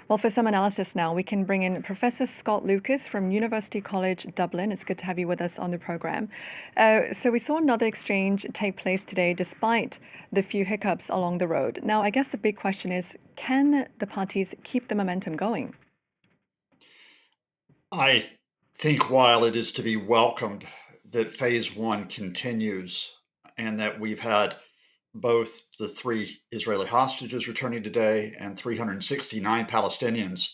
Well, for some analysis now, we can bring in Professor Scott Lucas from University College Dublin. It's good to have you with us on the program. So we saw another exchange take place today, despite the few hiccups along the road. Now, I guess the big question is, can the parties keep the momentum going? I think while it is to be welcomed that phase one continues and that we've had both the three Israeli hostages returning today and 369 Palestinians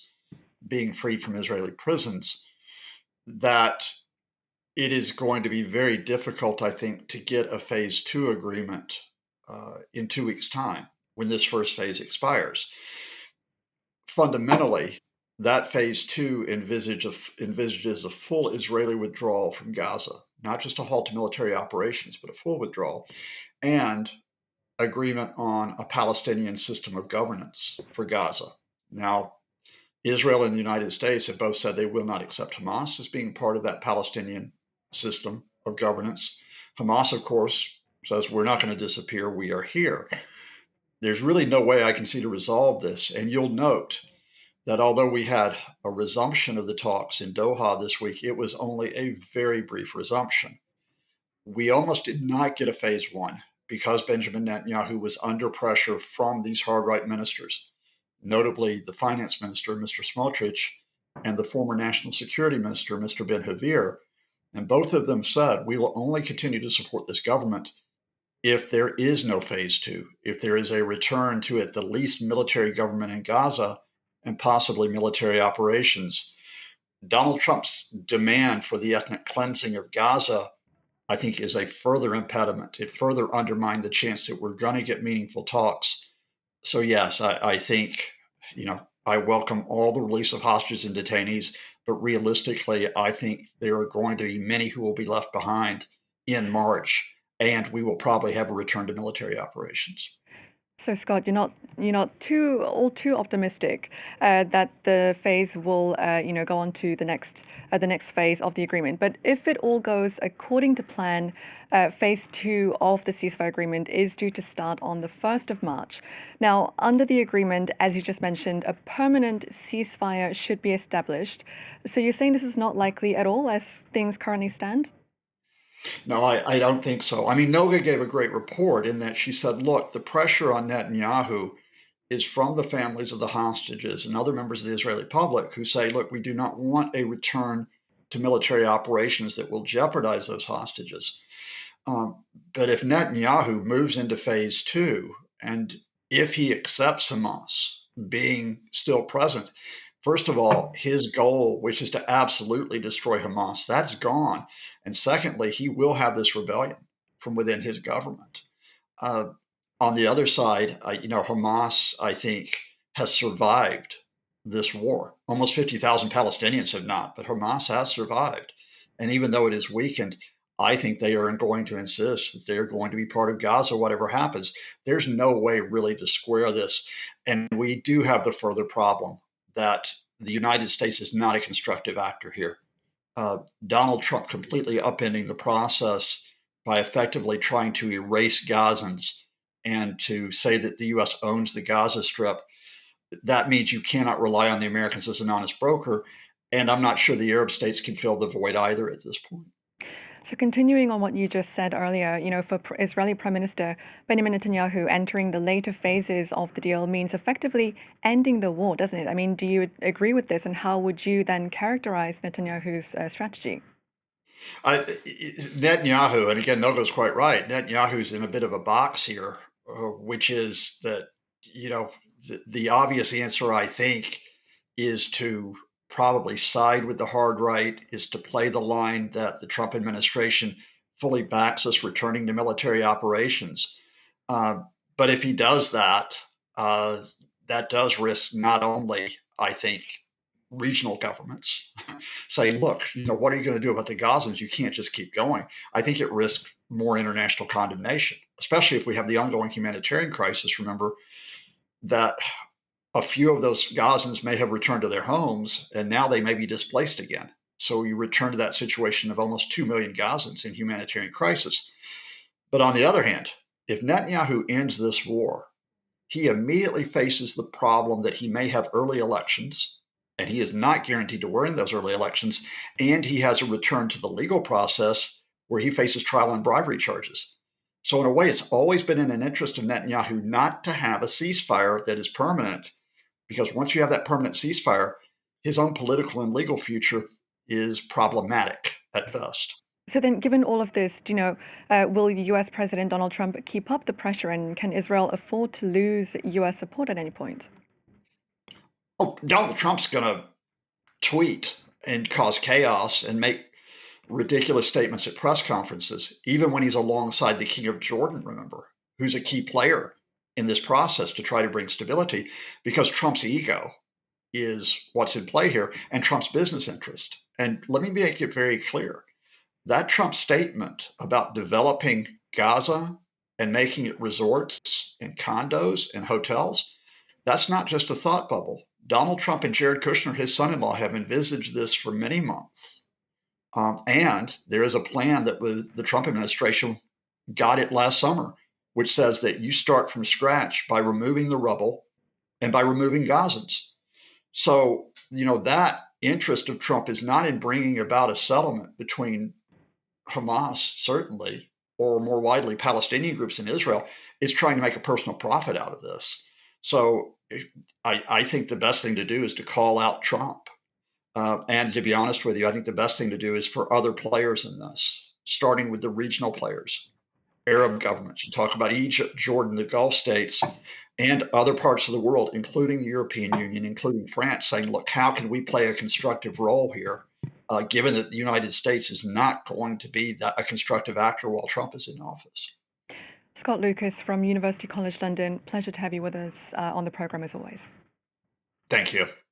being freed from Israeli prisons, that it is going to be very difficult, I think, to get a phase two agreement in 2 weeks' time when this first phase expires. Fundamentally, that phase two envisages a full Israeli withdrawal from Gaza, not just a halt to military operations, but a full withdrawal, and agreement on a Palestinian system of governance for Gaza. Now, Israel and the United States have both said they will not accept Hamas as being part of that Palestinian system of governance. Hamas, of course, says we're not going to disappear, we are here. There's really no way I can see to resolve this. And you'll note that although we had a resumption of the talks in Doha this week, it was only a very brief resumption. We almost did not get a phase one because Benjamin Netanyahu was under pressure from these hard right ministers, notably the finance minister, Mr. Smotrich, and the former national security minister, Mr. Ben-Gvir. And both of them said, we will only continue to support this government if there is no phase two, if there is a return to at the least military government in Gaza and possibly military operations. Donald Trump's demand for the ethnic cleansing of Gaza, I think, is a further impediment. It further undermined the chance that we're going to get meaningful talks. So, yes, I think, I welcome all the release of hostages and detainees, but realistically, I think there are going to be many who will be left behind in March, and we will probably have a return to military operations. So, Scott, you're not too optimistic that the phase will go on to the next phase of the agreement. But if it all goes according to plan, phase two of the ceasefire agreement is due to start on the 1st of March. Now, under the agreement, as you just mentioned, a permanent ceasefire should be established. So you're saying this is not likely at all as things currently stand? No, I don't think so. I mean, Noga gave a great report in that she said, look, the pressure on Netanyahu is from the families of the hostages and other members of the Israeli public who say, look, we do not want a return to military operations that will jeopardize those hostages. Um, but if Netanyahu moves into phase two, and if he accepts Hamas being still present, first of all, his goal, which is to absolutely destroy Hamas, that's gone. And secondly, he will have this rebellion from within his government. Uh, on the other side, Hamas, I think, has survived this war. Almost 50,000 Palestinians have not, but Hamas has survived. And even though it is weakened, I think they are going to insist that they're going to be part of Gaza, whatever happens. There's no way really to square this. And we do have the further problem that the United States is not a constructive actor here. Donald Trump completely upending the process by effectively trying to erase Gazans and to say that the U.S. owns the Gaza Strip. That means you cannot rely on the Americans as an honest broker. And I'm not sure the Arab states can fill the void either at this point. So continuing on what you just said earlier, for Israeli Prime Minister Benjamin Netanyahu, entering the later phases of the deal means effectively ending the war, doesn't it? I mean, do you agree with this? And how would you then characterize Netanyahu's strategy? Netanyahu, and again, Nogo's quite right. Netanyahu's in a bit of a box here, which is that, the obvious answer, I think, is to probably side with the hard right, is to play the line that the Trump administration fully backs us returning to military operations. Uh, but if he does that, uh, that does risk not only, I think, regional governments saying, look, what are you going to do about the Gazans? You can't just keep going. I think it risks more international condemnation, especially if we have the ongoing humanitarian crisis. Remember that a few of those Gazans may have returned to their homes and now they may be displaced again. So you return to that situation of almost 2 million Gazans in humanitarian crisis. But on the other hand, if Netanyahu ends this war, he immediately faces the problem that he may have early elections, and he is not guaranteed to win those early elections, and he has a return to the legal process where he faces trial on bribery charges. So, in a way, it's always been in an interest of Netanyahu not to have a ceasefire that is permanent, because once you have that permanent ceasefire, his own political and legal future is problematic at best. So then, given all of this, will the US President Donald Trump keep up the pressure, and can Israel afford to lose US support at any point? Oh, Donald Trump's going to tweet and cause chaos and make ridiculous statements at press conferences, even when he's alongside the King of Jordan, remember, who's a key player in this process to try to bring stability, because Trump's ego is what's in play here and Trump's business interest. And let me make it very clear that Trump statement about developing Gaza and making it resorts and condos and hotels, that's not just a thought bubble. Donald Trump and Jared Kushner, his son in law, have envisaged this for many months. And there is a plan that the Trump administration got it last summer, which says that you start from scratch by removing the rubble and by removing Gazans. So, that interest of Trump is not in bringing about a settlement between Hamas, certainly, or more widely, Palestinian groups in Israel. It's trying to make a personal profit out of this. So, I think the best thing to do is to call out Trump. And to be honest with you, I think the best thing to do is for other players in this, starting with the regional players, Arab governments. You talk about Egypt, Jordan, the Gulf states, and other parts of the world, including the European Union, including France, saying, look, how can we play a constructive role here, given that the United States is not going to be a constructive actor while Trump is in office? Scott Lucas from University College London, pleasure to have you with us on the program as always. Thank you.